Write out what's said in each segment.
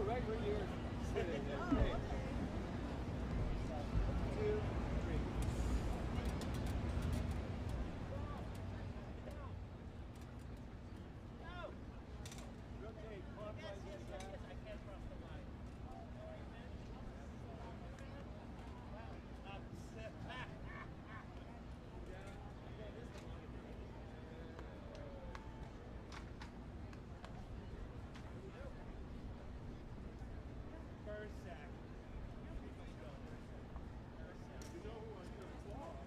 right where you're sitting. Okay. 2, 3. Rotate clockwise and back. I can't cross the line. Upset. First sack. You know who I'm going to call?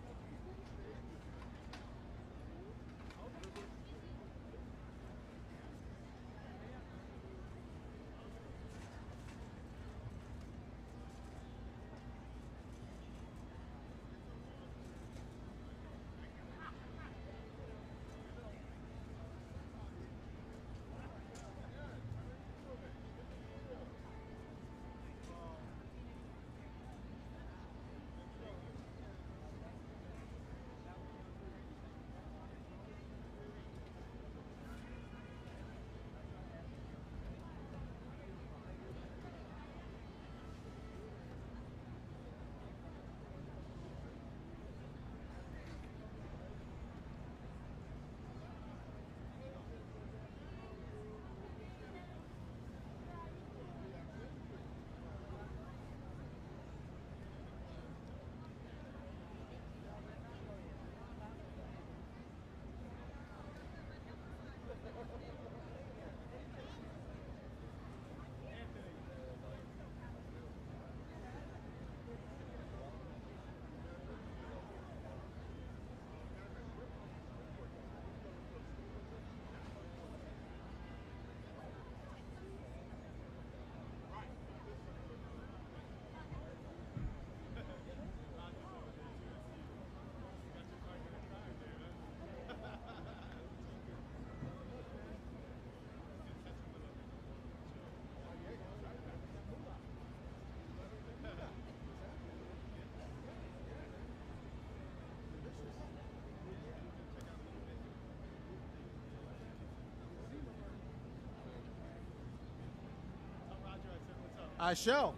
I shall.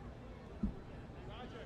Roger.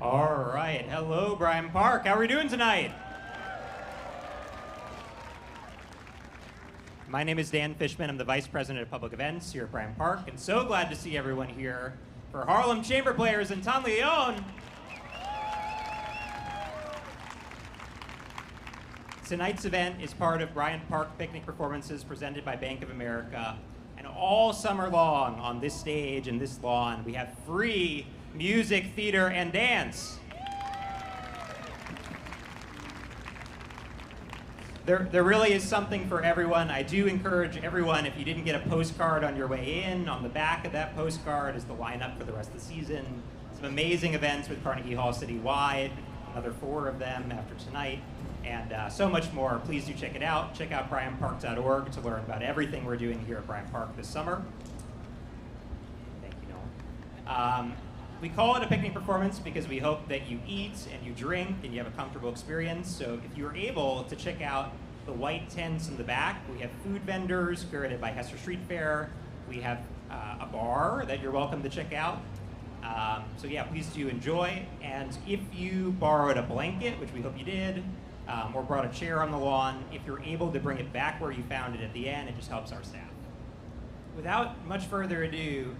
All right. Hello, Bryant Park. How are we doing tonight? My name is Dan Fishman. I'm the Vice President of Public Events here at Bryant Park, and so glad to see everyone here for Harlem Chamber Players and Tania León. Tonight's event is part of Bryant Park Picnic Performances presented by Bank of America. And all summer long on this stage and this lawn, we have free music, theater, and dance. There really is something for everyone. I do encourage everyone, if you didn't get a postcard on your way in, on the back of that postcard is the lineup for the rest of the season. Some amazing events with Carnegie Hall Citywide, another 4 of them after tonight, and so much more. Please do check it out. Check out bryantpark.org to learn about everything we're doing here at Bryant Park this summer. Thank you, Nolan. We call it a picnic performance because we hope that you eat and you drink and you have a comfortable experience. So if you're able to check out the white tents in the back, we have food vendors curated by Hester Street Fair. We have a bar that you're welcome to check out. So yeah, please do enjoy. And if you borrowed a blanket, which we hope you did, or brought a chair on the lawn, if you're able to bring it back where you found it at the end, it just helps our staff. Without much further ado,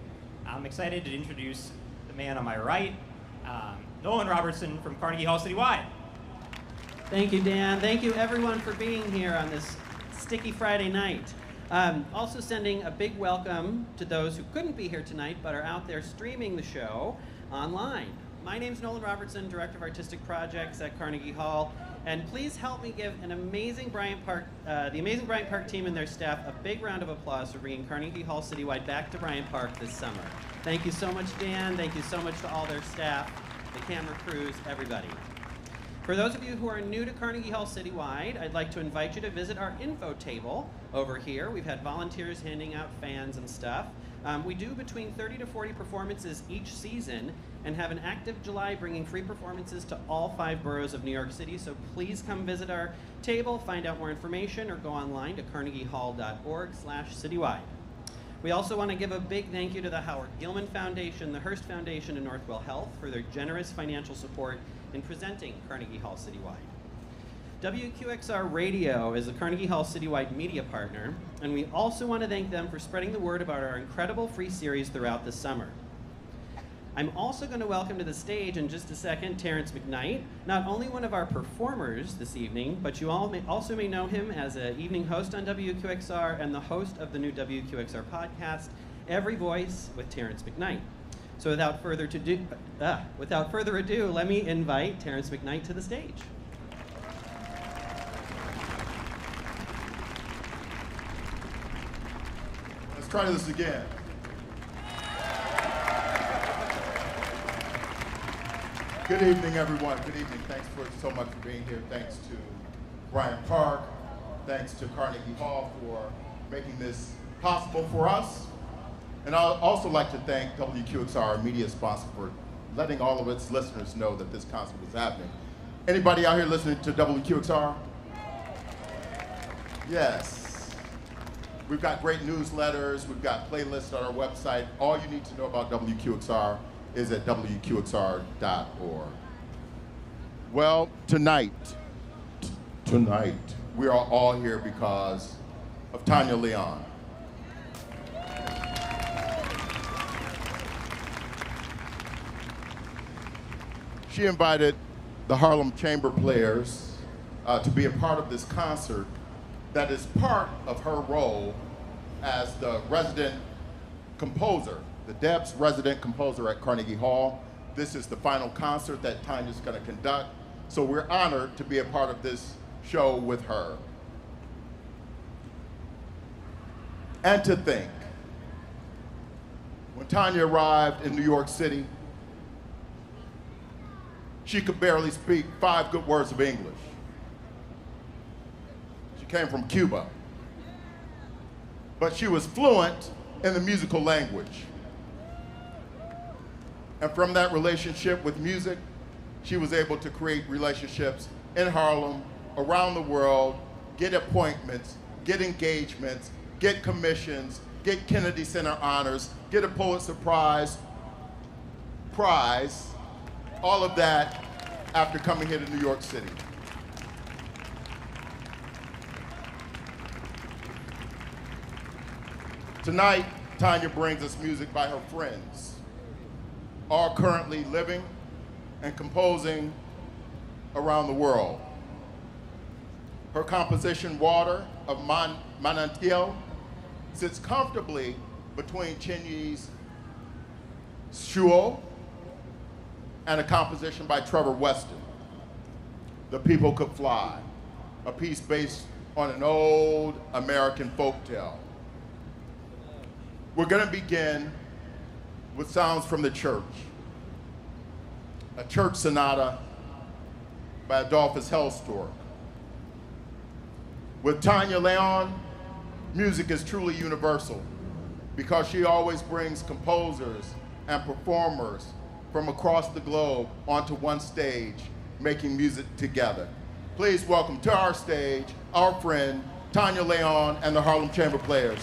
I'm excited to introduce the man on my right, Nolan Robertson from Carnegie Hall Citywide. Thank you, Dan. Thank you, everyone, for being here on this sticky Friday night. Also sending a big welcome to those who couldn't be here tonight but are out there streaming the show online. My name's Nolan Robertson, Director of Artistic Projects at Carnegie Hall, and please help me give the amazing Bryant Park team and their staff a big round of applause for bringing Carnegie Hall Citywide back to Bryant Park this summer. Thank you so much, Dan. Thank you so much to all their staff, the camera crews, everybody. For those of you who are new to Carnegie Hall Citywide, I'd like to invite you to visit our info table over here. We've had volunteers handing out fans and stuff. We do between 30 to 40 performances each season and have an active July bringing free performances to all 5 boroughs of New York City. So please come visit our table, find out more information, or go online to carnegiehall.org/citywide. We also want to give a big thank you to the Howard Gilman Foundation, the Hearst Foundation, and Northwell Health for their generous financial support in presenting Carnegie Hall Citywide. WQXR Radio is a Carnegie Hall Citywide media partner, and we also want to thank them for spreading the word about our incredible free series throughout the summer. I'm also going to welcome to the stage in just a second Terrance McKnight, not only one of our performers this evening, but you all also may know him as an evening host on WQXR and the host of the new WQXR podcast, Every Voice with Terrance McKnight. So without further ado, let me invite Terrance McKnight to the stage. Let's try this again. Good evening, everyone. Good evening. Thanks so much for being here. Thanks to Bryant Park. Thanks to Carnegie Hall for making this possible for us. And I'd also like to thank WQXR, our media sponsor, for letting all of its listeners know that this concert was happening. Anybody out here listening to WQXR? Yes. We've got great newsletters. We've got playlists on our website. All you need to know about WQXR is at WQXR.org. Well, tonight, we are all here because of Tania León. She invited the Harlem Chamber Players to be a part of this concert that is part of her role as the resident composer, the Debs resident composer at Carnegie Hall. This is the final concert that Tania's going to conduct, so we're honored to be a part of this show with her. And to think, when Tania arrived in New York City, she could barely speak 5 good words of English. She came from Cuba, but she was fluent in the musical language. And from that relationship with music, she was able to create relationships in Harlem, around the world, get appointments, get engagements, get commissions, get Kennedy Center honors, get a Pulitzer Prize, all of that after coming here to New York City. Tonight, Tania brings us music by her friends, all currently living and composing around the world. Her composition, Water of Manantiel, sits comfortably between CHEN YI Shuo and a composition by Trevor Weston, The People Could Fly, a piece based on an old American folktale. We're going to begin with sounds from the church, a church sonata by Adolphus Hailstork. With Tania León, music is truly universal because she always brings composers and performers from across the globe onto one stage, making music together. Please welcome to our stage our friend Tania León and the Harlem Chamber Players.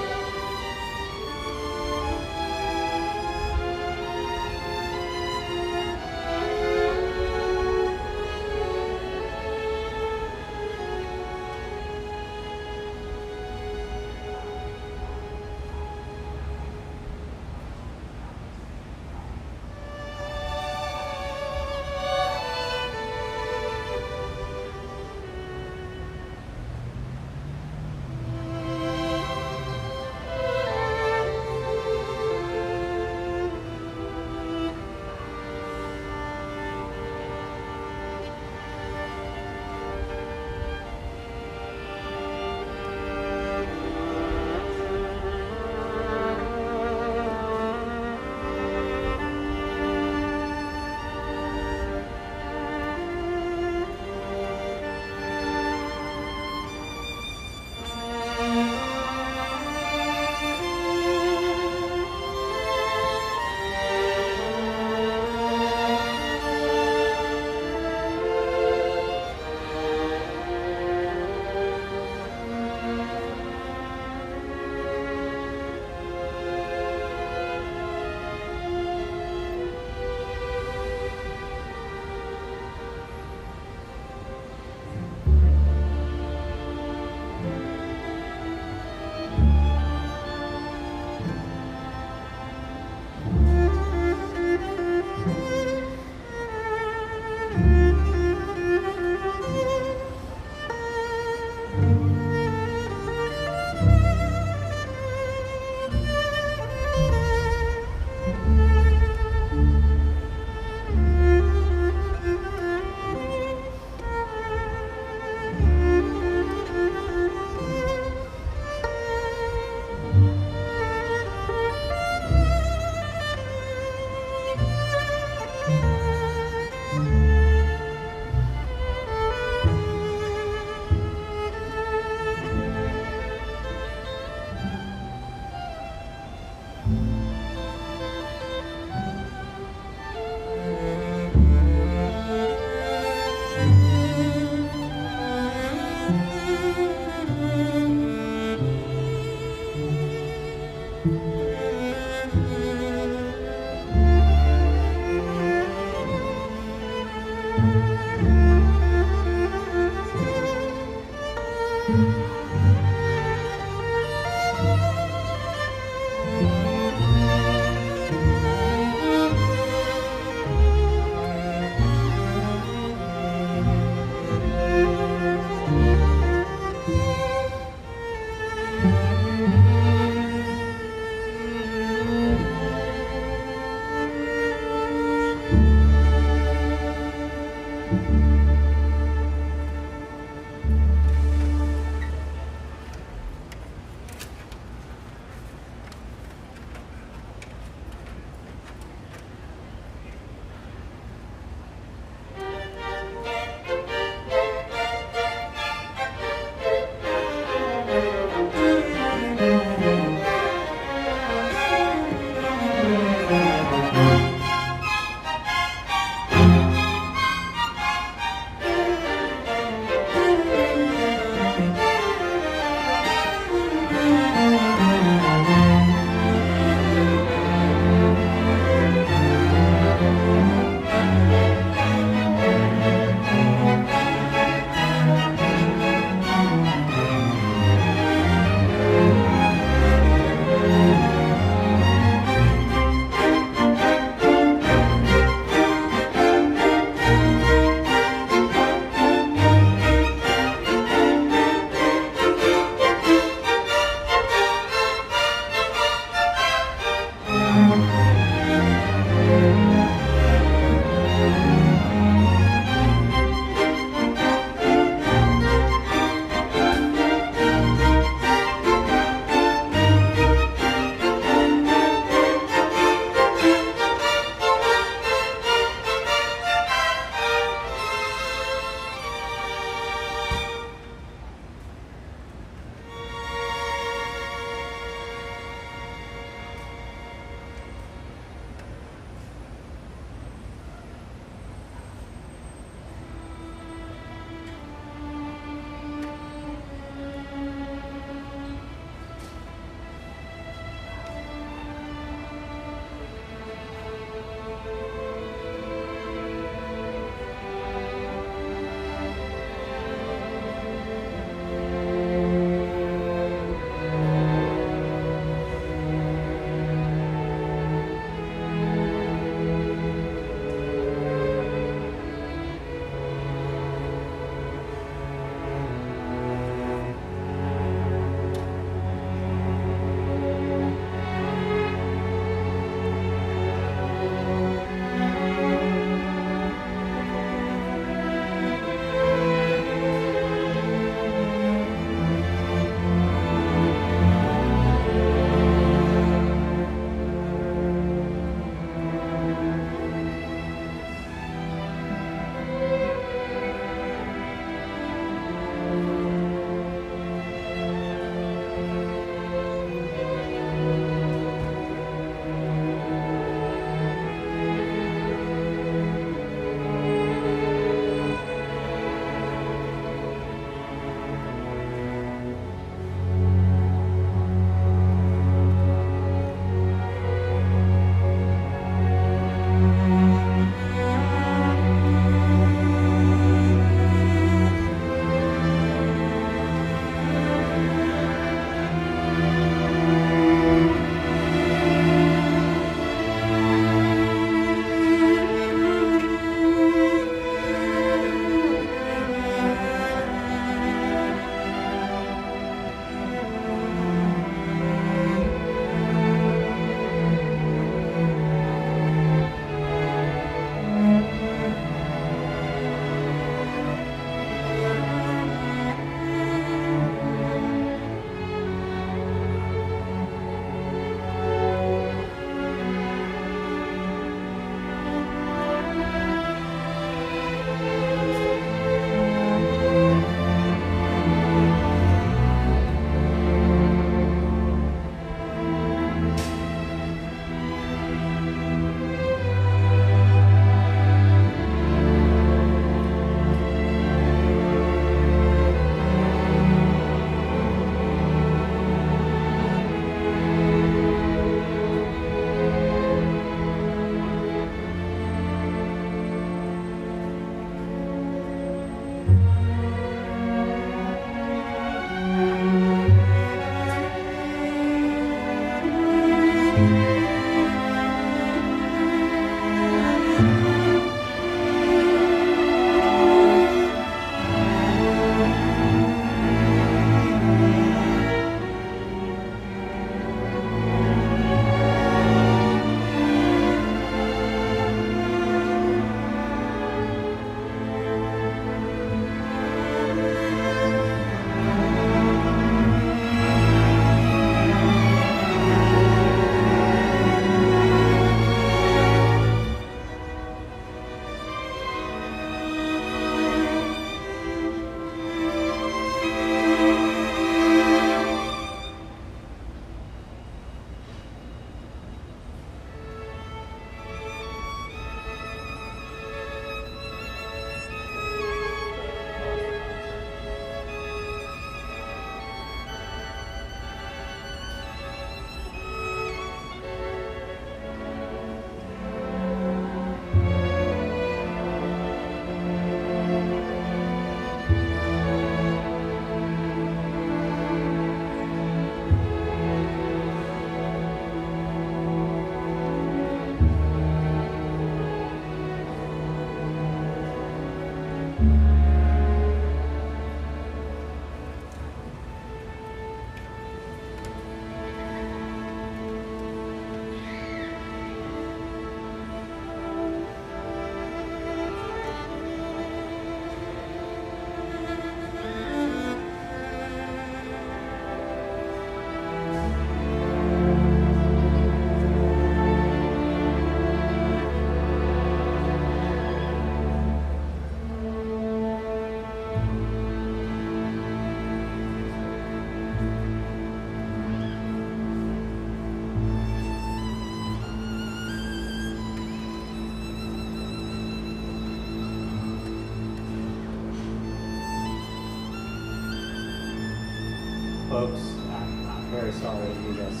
folks. I'm very sorry to do this,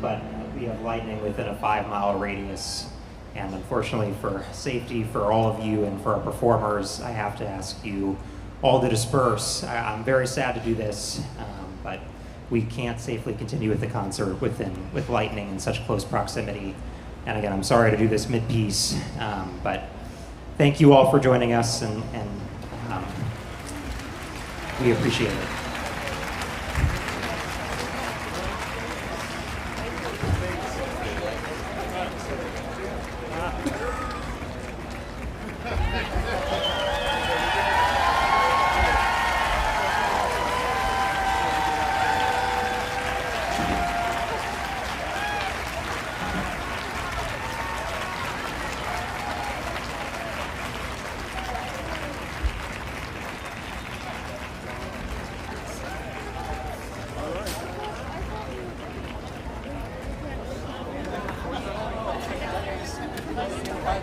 but we have lightning within a 5-mile radius. And unfortunately, for safety for all of you and for our performers, I have to ask you all to disperse. I'm very sad to do this, but we can't safely continue with the concert with lightning in such close proximity. And again, I'm sorry to do this mid-piece, but thank you all for joining us, and we appreciate it.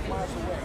Miles away.